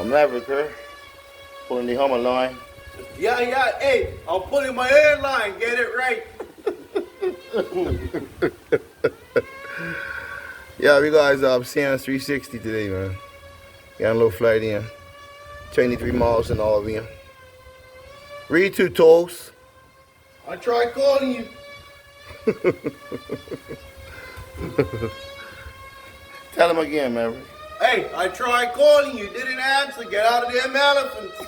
Maverick here, pulling the Hummer line. Yeah, hey, I'm pulling my airline, get it right. Yeah, we guys Seance 360 today, man. Got a little flight in. 23 miles an hour in. Read 2 toes. I tried calling you. Tell him again, Maverick. Hey, I tried calling you, didn't answer. Get out of them elephants.